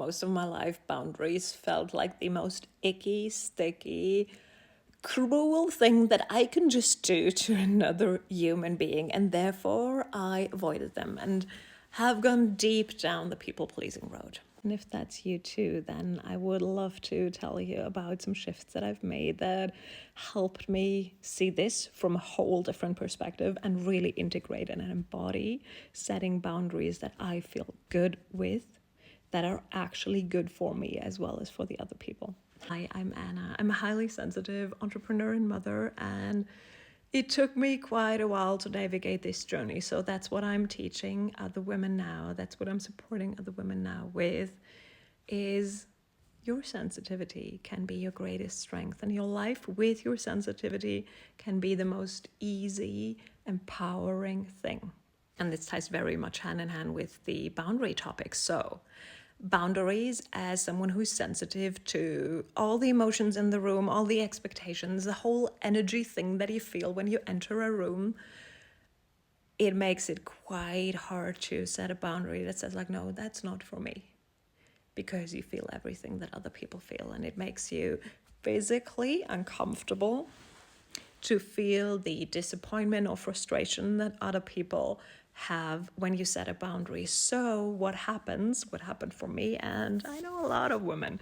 most of my life, boundaries felt like the most icky, sticky, cruel thing that I can just do to another human being, and therefore I avoided them and have gone deep down the people-pleasing road. And if that's you too, then I would love to tell you about some shifts that I've made that helped me see this from a whole different perspective and really integrate and embody setting boundaries that I feel good with, that are actually good for me as well as for the other people. Hi, I'm Anna. I'm a highly sensitive entrepreneur and mother, and it took me quite a while to navigate this journey. So that's what I'm teaching other women now. That's what I'm supporting other women now with, is your sensitivity can be your greatest strength, and your life with your sensitivity can be the most easy, empowering thing. And this ties very much hand in hand with the boundary topic. So boundaries, as someone who's sensitive to all the emotions in the room, all the expectations, the whole energy thing that you feel when you enter a room, it makes it quite hard to set a boundary that says like, no, that's not for me, because you feel everything that other people feel, and it makes you physically uncomfortable to feel the disappointment or frustration that other people have when you set a boundary. So what happened for me, and I know a lot of women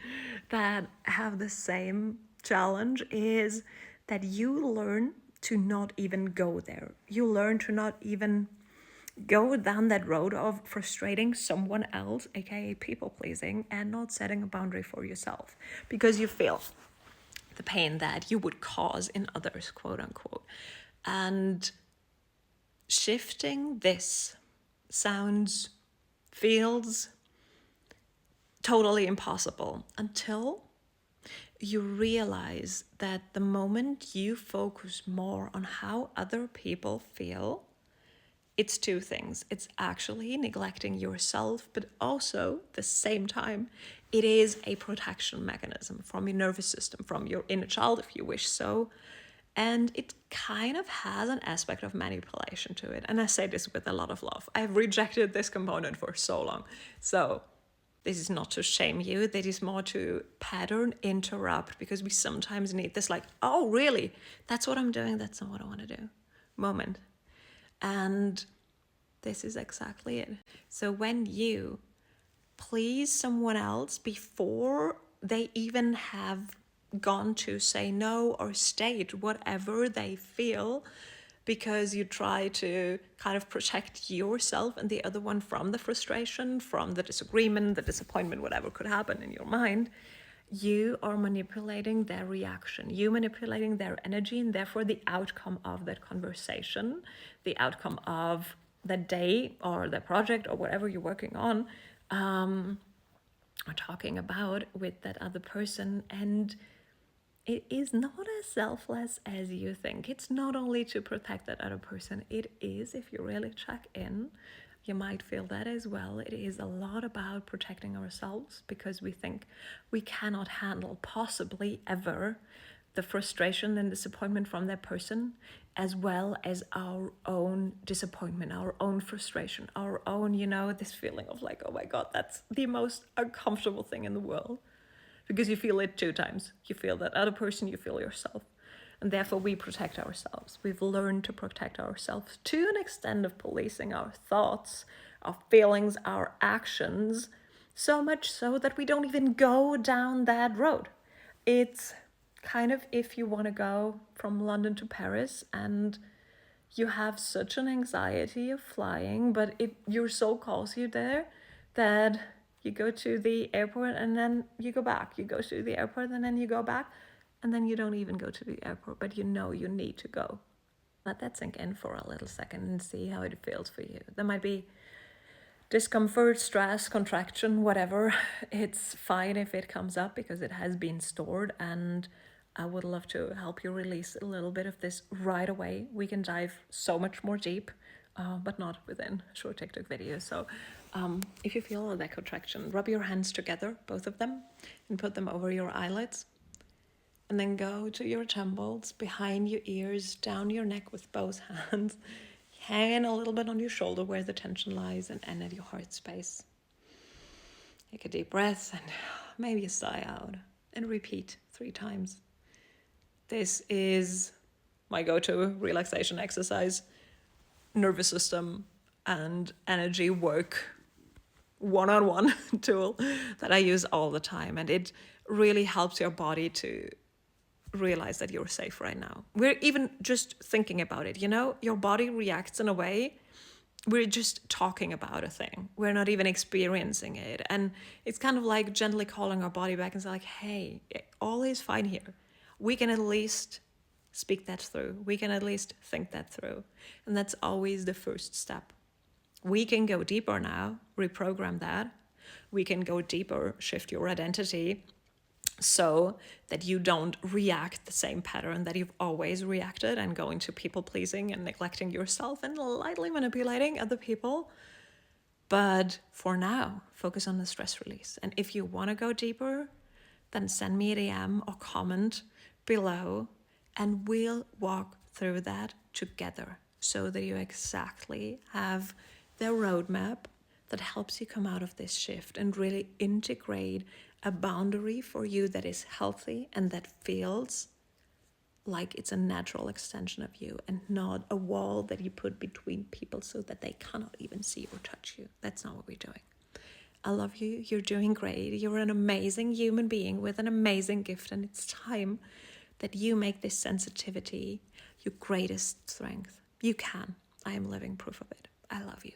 that have the same challenge, is that you learn to not even go there. You learn to not even go down that road of frustrating someone else, aka people pleasing, and not setting a boundary for yourself, because you feel the pain that you would cause in others, quote unquote. And shifting this feels totally impossible until you realize that the moment you focus more on how other people feel, it's two things. It's actually neglecting yourself, but also at the same time, it is a protection mechanism from your nervous system, from your inner child, if you wish so. And it kind of has an aspect of manipulation to it. And I say this with a lot of love. I've rejected this component for so long. So this is not to shame you. That is more to pattern interrupt, because we sometimes need this like, oh, really? That's what I'm doing. That's not what I want to do moment. And this is exactly it. So when you please someone else before they even have gone to say no or state whatever they feel, because you try to kind of protect yourself and the other one from the frustration, from the disagreement, the disappointment, whatever could happen in your mind, you are manipulating their reaction. You manipulating their energy, and therefore the outcome of that conversation, the outcome of the day or the project or whatever you're working on, or talking about with that other person. And it is not as selfless as you think. It's not only to protect that other person. It is, if you really check in, you might feel that as well. It is a lot about protecting ourselves, because we think we cannot handle possibly ever the frustration and disappointment from that person, as well as our own disappointment, our own frustration, our own, this feeling of like, oh my God, that's the most uncomfortable thing in the world. Because you feel it two times. You feel that other person, you feel yourself. And therefore we protect ourselves. We've learned to protect ourselves to an extent of policing our thoughts, our feelings, our actions, so much so that we don't even go down that road. It's kind of if you want to go from London to Paris and you have such an anxiety of flying, but your soul calls you there, that you go to the airport and then you go back. You go to the airport and then you go back, and then you don't even go to the airport, but you know you need to go. Let that sink in for a little second and see how it feels for you. There might be discomfort, stress, contraction, whatever. It's fine if it comes up, because it has been stored, and I would love to help you release a little bit of this right away. We can dive so much more deep, but not within a short TikTok video. So if you feel that contraction, rub your hands together, both of them, and put them over your eyelids. And then go to your temples, behind your ears, down your neck with both hands, hanging a little bit on your shoulder where the tension lies, and end at your heart space. Take a deep breath and maybe a sigh out and repeat 3 times. This is my go-to relaxation exercise, nervous system and energy work one-on-one tool that I use all the time. And it really helps your body to realize that you're safe right now. We're even just thinking about it, your body reacts in a way. We're just talking about a thing. We're not even experiencing it. And it's kind of like gently calling our body back and say like, hey, all is fine here. We can at least speak that through. We can at least think that through. And that's always the first step. We can go deeper now, reprogram that. We can go deeper, shift your identity so that you don't react the same pattern that you've always reacted and go into people pleasing and neglecting yourself and lightly manipulating other people. But for now, focus on the stress release. And if you want to go deeper, then send me a DM or comment below and we'll walk through that together so that you exactly have the roadmap that helps you come out of this shift and really integrate a boundary for you that is healthy and that feels like it's a natural extension of you and not a wall that you put between people so that they cannot even see or touch you. That's not what we're doing. I love you. You're doing great. You're an amazing human being with an amazing gift, and it's time that you make this sensitivity your greatest strength. You can. I am living proof of it. I love you.